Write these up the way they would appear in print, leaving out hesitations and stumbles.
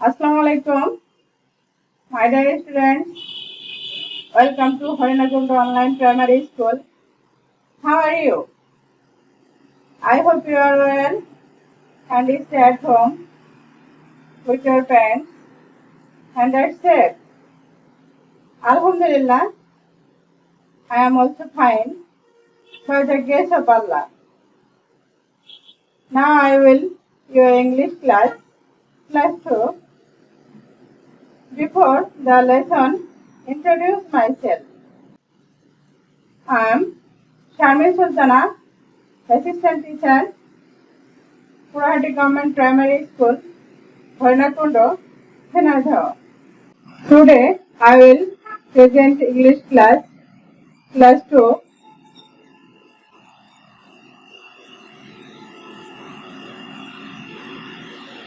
Assalamualaikum, my dear students. Welcome to Harinakund Online Primary School. How are you? I hope you are well and stay at home with your parents and are safe. Alhamdulillah, I am also fine by the grace of Allah. Now I will your English class 2. Before the lesson, introduce myself. I am Sharmin Sultana, Assistant Teacher, Purahati Government Primary School, Harinakund, Thenardhao. Today I will present English class 2.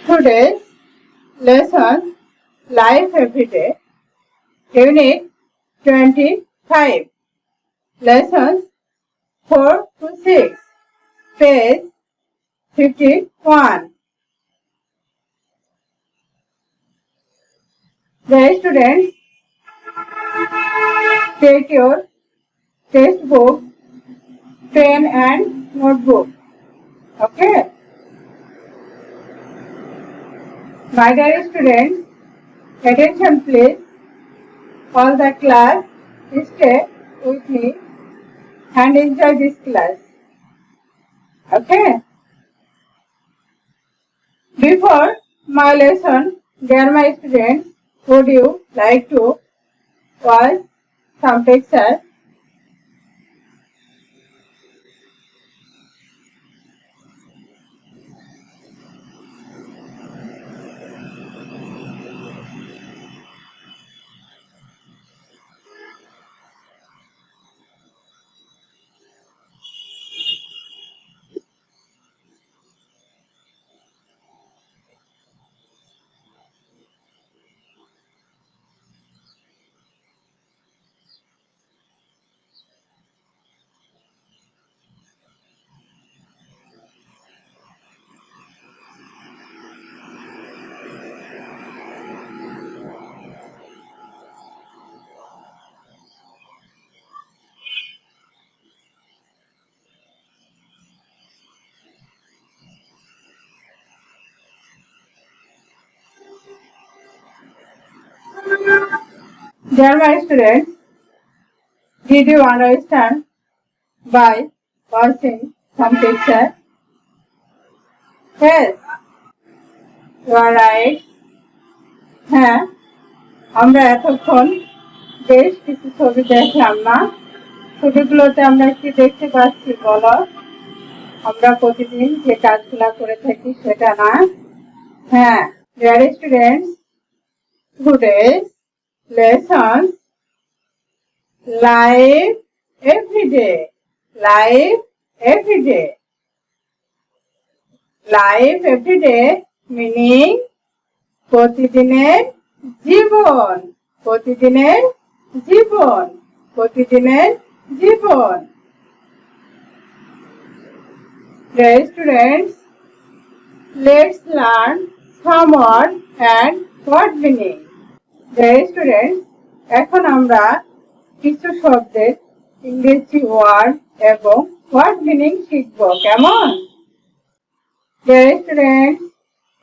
Today's lesson Life Everyday, Unit 25, Lessons 4 to 6, page 51. The students, take your textbook, pen and notebook. Okay? My dear students, attention please. All the class, stay with me and enjoy this class. Okay? Before my lesson, dear my students, would you like to watch some pictures? Dear my students, did you understand by watching some pictures? Yes, you are right. হ্যাঁ, আমরা এতক্ষণ বেশ কিছু ছবি দেখলাম না? ছবিগুলোতে আমরা কি দেখতে পাচ্ছি বলো? আমরা প্রতিদিন যে কাজগুলো করে থাকি সেটা না? হ্যাঁ, dear students, today's lesson Life Everyday. Life Everyday. Life Everyday meaning প্রতিদিনের জীবন. প্রতিদিনের জীবন. প্রতিদিনের জীবন. Dear students, let's learn some word and word meaning. Dear students, এখন আমরা কিছু শব্দের ইংরেজি ওয়ার্ড এবং ওয়ার্ড মিনিং শিখব, কেমন? Dear students,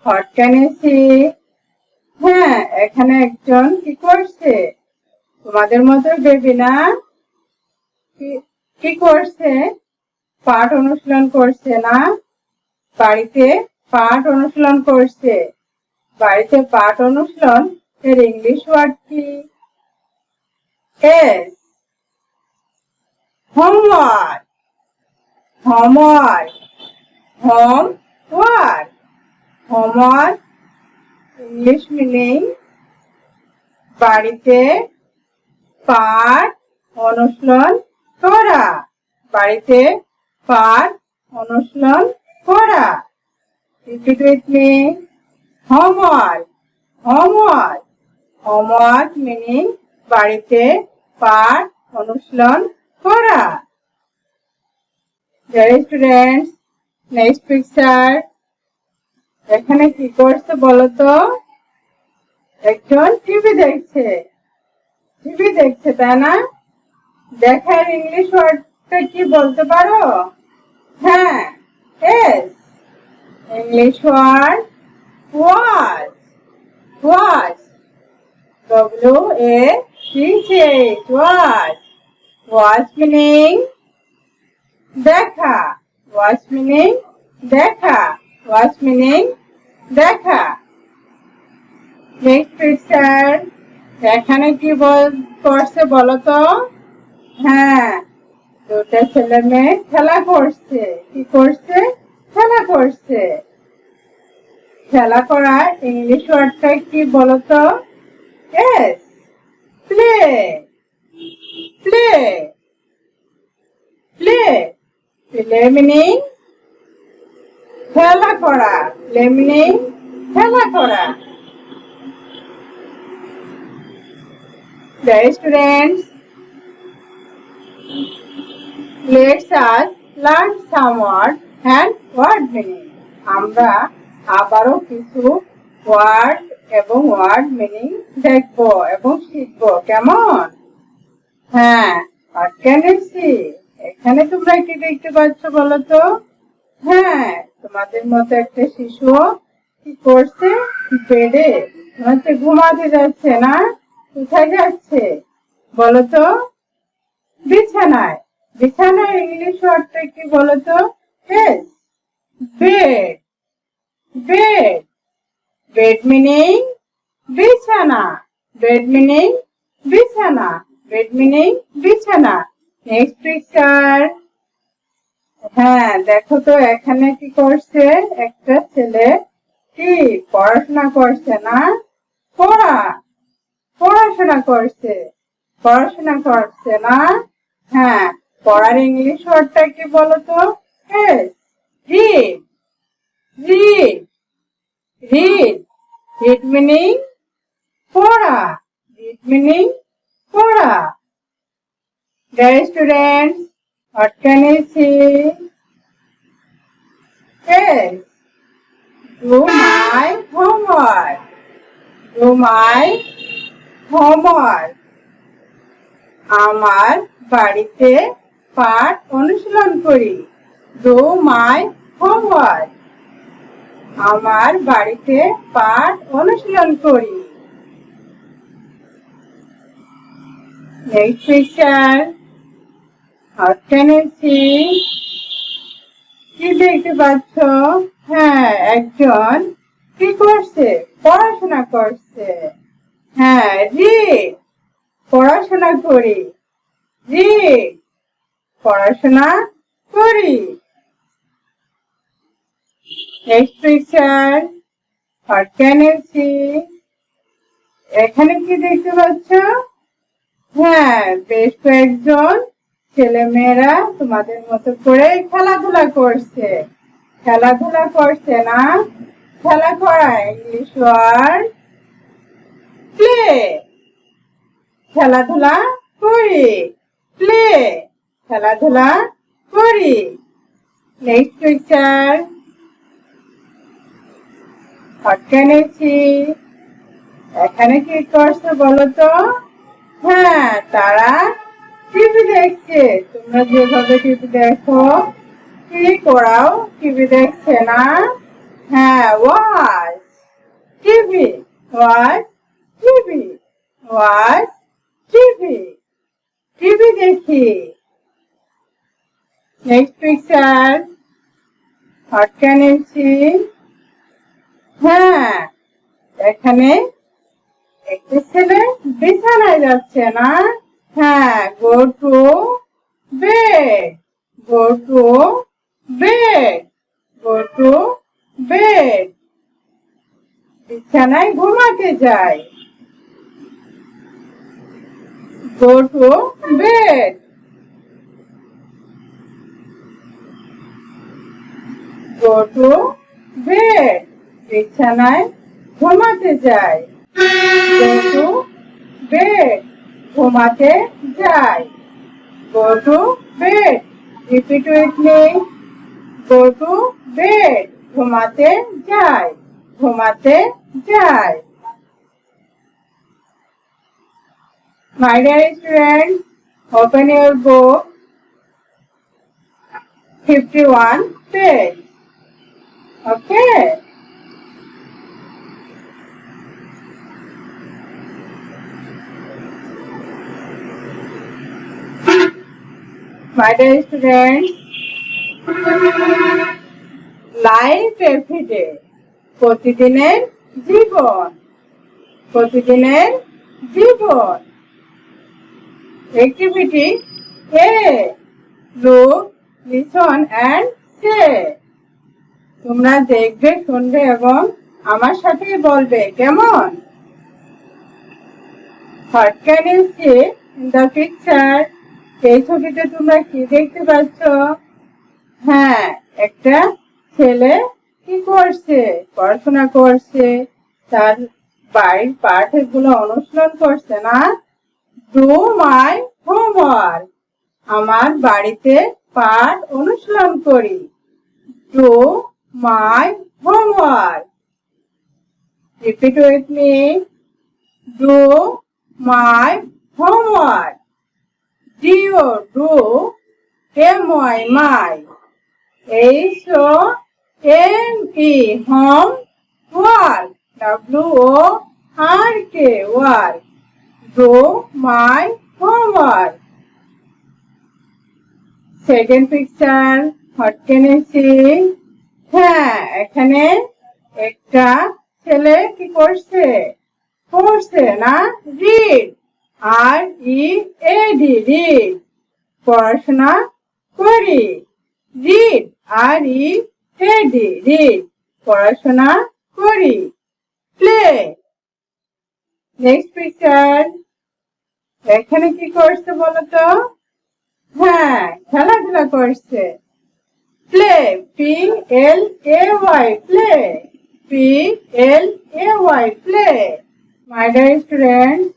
what can you see? হ্যাঁ, এখানে একজন কি করছে? তোমাদের মতো বেবি না? কি করছে? পাঠ অনুশীলন করছে না? বাড়িতে পাঠ অনুশীলন করছে। বাড়িতে পাঠ অনুশীলন এর ইংলিশ ওয়ার্ড কি? Yes, homework. Homework. Homework. Homework English meaning বাড়িতে পাঠ অনুশীলন করা। বাড়িতে পাঠ অনুশীলন করা। Repeat with me. Homework. Homework. Homework meaning বাড়িতে পাঠ অনুশীলন করা। Dear students, next picture. এখানে কি করছে বলো তো? একজন টিভি দেখছে। টিভি দেখছে, তাই না? দেখার ইংলিশ ওয়ার্ডটা কি বলতে পারো? হ্যাঁ, yes. English word watch. Watch, WACH, watch. Watch meaning দেখা। ওয়াচ মিনিং দেখা। ওয়াচ মিনিং দেখা। Next picture. এখানে কি করছে বলো তো? হ্যাঁ, দুটো ছেলে মেয়ে খেলা করছে। কি করছে? খেলা করছে। খেলা করা ইংলিশ ওয়ার্ডটা কি বলতো? Yes, play. Play. Play. Play meaning খেলা করা। Play meaning খেলা করা। Dear students, let's us learn some words and word meaning. আমরা আবারও কিছু ওয়ার্ড এবং ওয়ার্ড মিনিং দেখবো এবং শিখবো, কেমন? হ্যাঁ, what can you see? এখানে তোমরা কি দেখতে পাচ্ছ বলো তো? হ্যাঁ, তোমাদের মতো একটা শিশু কি করছে? বেডে হচ্ছে ঘুমাতে যাচ্ছে না? কোথায় যাচ্ছে বলো তো? বিছানায়। বিছানার ইংলিশ ওয়ার্ডটা কি বলো তো? Yes, bed. Bed. Bed meaning বিছানা। Bed meaning বিছানা। Bed meaning বিছানা। Next picture. হ্যাঁ, দেখো তো এখানে কি করছে? একটা ছেলে কি পড়াশোনা করছে না? পড়াশোনা করছে। পড়াশোনা করছে না? হ্যাঁ, পড়ার ইংলিশ ওয়ার্ডটা কি বলতো? Yes, read. Read. Read. Read meaning পড়া। Read meaning পড়া। Dear students, what can you see? Yes, do my homework. Do my homework. আমার বাড়িতে পাঠ অনুশীলন করি। Do my homework. আমার বাড়িতে পাঠ অনুশীলন করি। Next picture. What can you see? কি দেখতে পাচ্ছ? হ্যাঁ, একজন কি করছে? পড়াশোনা করছে। হ্যাঁ, read. পড়াশোনা করি। read. পড়াশোনা করি। Next picture. What can you see? এখানে কি দেখতে পাচ্ছ? হ্যাঁ, বেশ কয়েকজন ছেলে মেয়েরা তোমাদের মতো করে খেলাধুলা করছে। খেলাধুলা করছে না? খেলা করা ইংলিশ ওয়ার্ড প্লে। খেলাধুলা করি। প্লে। খেলাধুলা করি। Next picture. What can you see? এখানে কি করছে বলো তো? হ্যাঁ, তারা টিভি দেখছে। তোমরা যেভাবে টিভি দেখো, কি করাও টিভি দেখছে না? হ্যাঁ, watch TV. Watch TV. Watch TV. TV দেখি। Next picture. What can you see? হ্যাঁ, এখানে একটা ছেলে বিছানায় যাচ্ছে না? হ্যাঁ, go to bed. Go to bed. Go to bed. বিছানায় ঘুমাতে যায়। Go to bed. Go to bed. বিছানায় ঘুমাতে যায়। Go to bed. ঘুমাতে যায়। Go to bed. Repeat with me. Go to bed. ঘুমাতে যায়। ঘুমাতে যায়। My dear students, open your book, 51 page. Okay. My dear students, life every day. প্রতিদিনের জীবন, প্রতিদিনের জীবন। Activity A. Look, listen and say. তোমরা দেখবে, শুনবে এবং আমার সাথে বলবে, কেমন? What can you see in the picture? এই ছবিতে তোমরা কি দেখতে পাচ্ছ? হ্যাঁ, একটা ছেলে কি করছে? পড়াশোনা করছে, তার বাড়ির পাঠগুলো অনুশীলন করছে না? Do my homework. আমার বাড়িতে পাঠ অনুশীলন করি। Do my homework. Repeat with me. Do my homework. Do my my. HOME home work. WORK work. Do my homework. Second picture. What can you see? হ্যাঁ, এখানে একটা ছেলে কি করছে? পড়ছে না? Read. READ. Read. পড়াশোনা করি। Read. READ. Read. পড়াশোনা করি। Play. Next picture. এখানে কি করছে বলো তো? হ্যাঁ, খেলাধুলা করছে। Play. PLAY. Play. PLAY. Play. My dear students,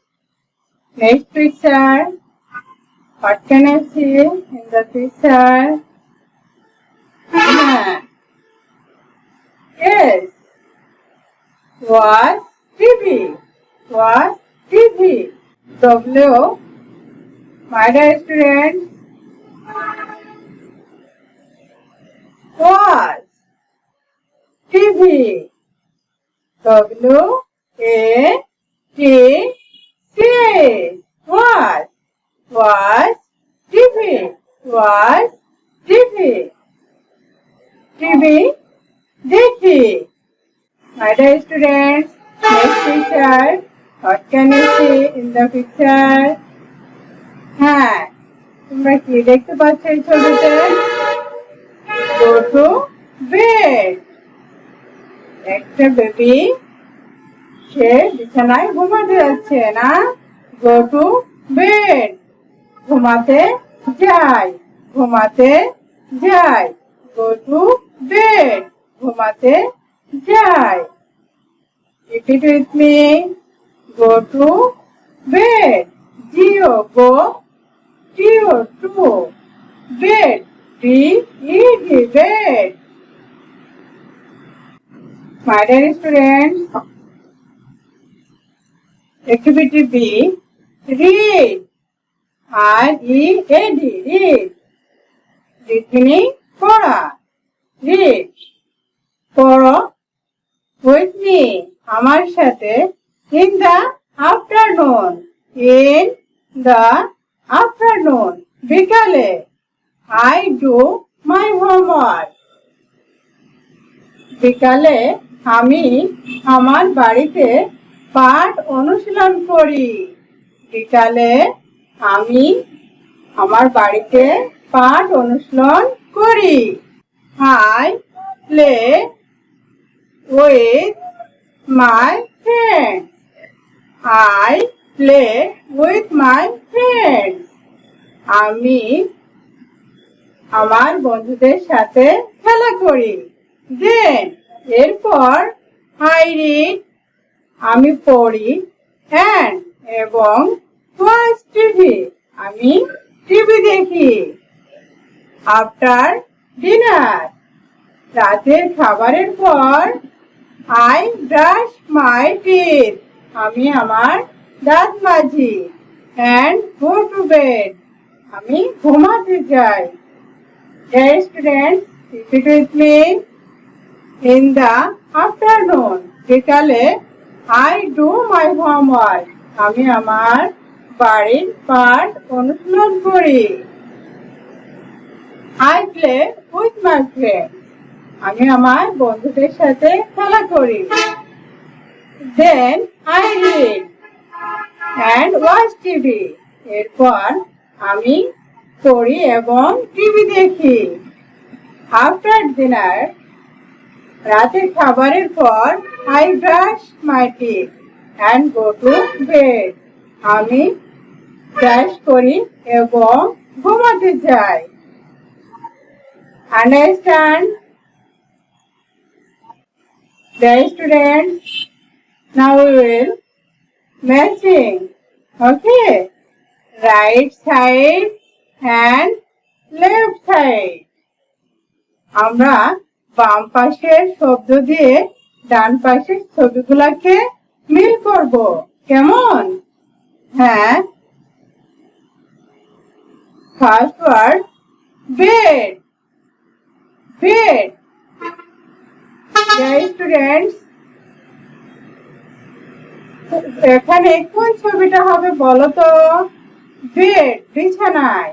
next picture. What can I see in the picture? Yes. Watch TV. Watch TV. W. My dear students, watch TV. WATC. Watch. Watch TV. Watch TV. TV দেখি। My dear students, next picture. What can you see in the picture? হ্যাঁ, তোমরা কি দেখতে পাচ্ছ এই ছবিতে? Go to bed. একটা baby, সে বিছানায় ঘুমাতে যাচ্ছে না? Go to bed. ঘুমাতে যায়, ঘুমাতে যায়। Go to bed. ঘুমাতে যায়। Repeat with me. Go to bed. Go. To. Bed. BED. Bed. My dear students, activity B. Read. READ. Read. Read meaning পড়া। Read. পড়ো with me. আমার সাথে। In the afternoon. In the afternoon. বিকালে। I do my homework. বিকালে আমি আমার বাড়িতে পাঠ অনুশীলন করি। বিকালে আমি আমার বাড়িতে পাঠ অনুশীলন করি। I play with my friends. I play with my friends. আমি আমার বন্ধুদের সাথে খেলা করি। Then এরপর I read. আমি পড়ি। And এবং watch TV. আমি টিভি দেখি। After dinner. রাতের খাবারের পর I brush my teeth. আমি আমার দাঁত মাজি। and go to bed. আমি ঘুমাতে যাই। Dear students, repeat with me. In the afternoon, বিকালে I do my homework. আমি আমার বাড়ির পাঠ অনুশীলন করি। I play with my friends. আমি আমার বন্ধুদের সাথে খেলা করি। Then I read and watch TV. এরপর আমি পড়ি এবং টিভি দেখি। After dinner, রাতের খাবারের পর I brush my teeth and go to bed. আমি ব্রাশ করি এবং ঘুমাতে যাই। Understand? Dear students, now we will matching. Okay? Right side and left side. আমরা বাম পাশের শব্দ দিয়ে ডান পাশের ছবিগুলোকে মিল করব। কেমন? হ্যাঁ। First word bed. Bed. Students, এখানে কোন ছবিটা হবে বলো তো? বেড, বিছানায়।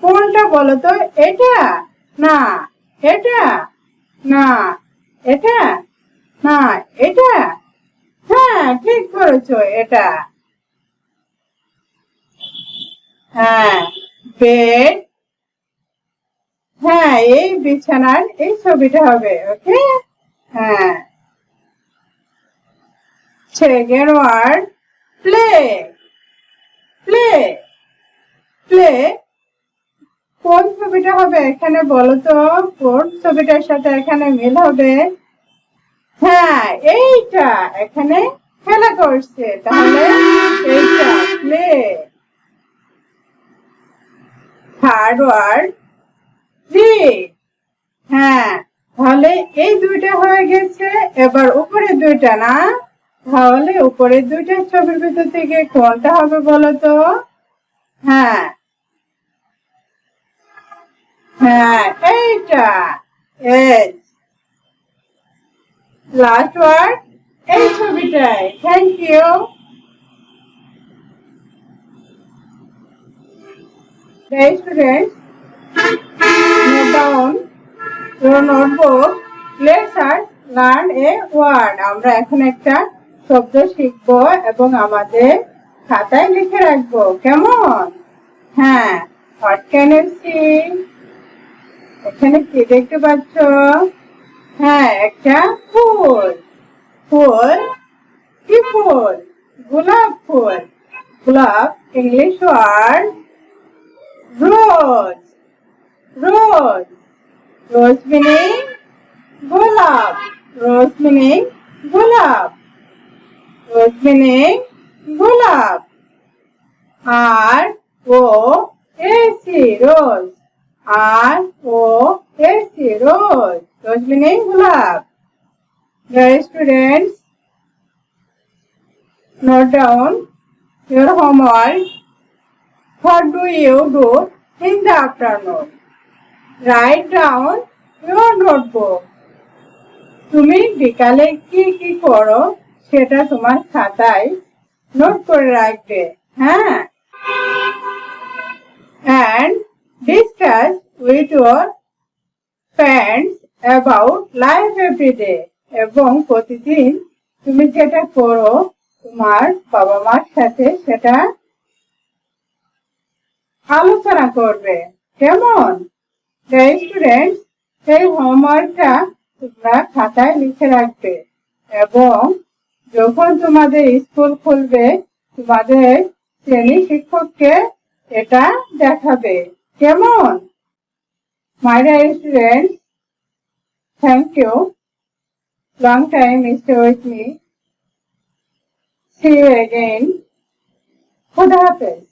কোনটা বলো তো? এটা না, এটা না, এটা না, এটা। হ্যাঁ, ঠিক করেছো, এটা। হ্যাঁ, বেড। হ্যাঁ, এই বিছানার এই ছবিটা হবে। ওকে। হ্যাঁ। Second word play. Play. Play কোন ছবিটা হবে এখানে বলো তো? কোন ছবিটার সাথে এখানে মিল হবে? হ্যাঁ, এইটা। এখানে খেলা করছে, তাহলে এইটা প্লে। Third word read. হ্যাঁ, তাহলে এই দুইটা হয়ে গেছে। এবার উপরে দুইটা না? তাহলে উপরের দুইটা ছবির ভিতর থেকে কোনটা হবে বলো তো? হ্যাঁ, হ্যাঁ, এইটা। লাস্ট ওয়ার্ড এই ছবিটাই। Thank you. Students, note down your notebook. Let's learn a word. আমরা এখন একটা শব্দ শিখব এবং আমাদের খাতায় লিখে রাখবো। কেমন? হ্যাঁ। What can you see? এখানে কি দেখতে পাচ্ছ? হ্যাঁ, একটা ফুল। ফুল কি ফুল? গোলাপ ফুল। গোলাপ ইংলিশ ওয়ার্ড রোজ। রোজ। রোজ মিনিং গোলাপ। রোজ মিনিং গোলাপ। রোজ মিনিং গোলাপ। আর ও এসি রোজ। আর ও এসি রোজ। রোজ মিনিং গোলাপ। Dear students, note down your homework. What do you do in the afternoon? Write down your notebook. তুমি বিকালে কি কি করো সেটা তোমার খাতায় নোট করে রাখবে। হ্যাঁ। And discuss with your friends about life every day. এবং প্রতিদিন তুমি যেটা করো তোমার বাবা মার সাথে সেটা আলোচনা করবে। কেমন? স্টুডেন্টস, সেই হোমওয়ার্কটা তোমরা খাতায় লিখে রাখবে এবং যখন তোমাদের স্কুল খুলবে তোমাদের শ্রেণী শিক্ষককে এটা দেখাবে। কেমন? My dear students, thank you. Long time you stay with me. See you again. Khuda Hafiz.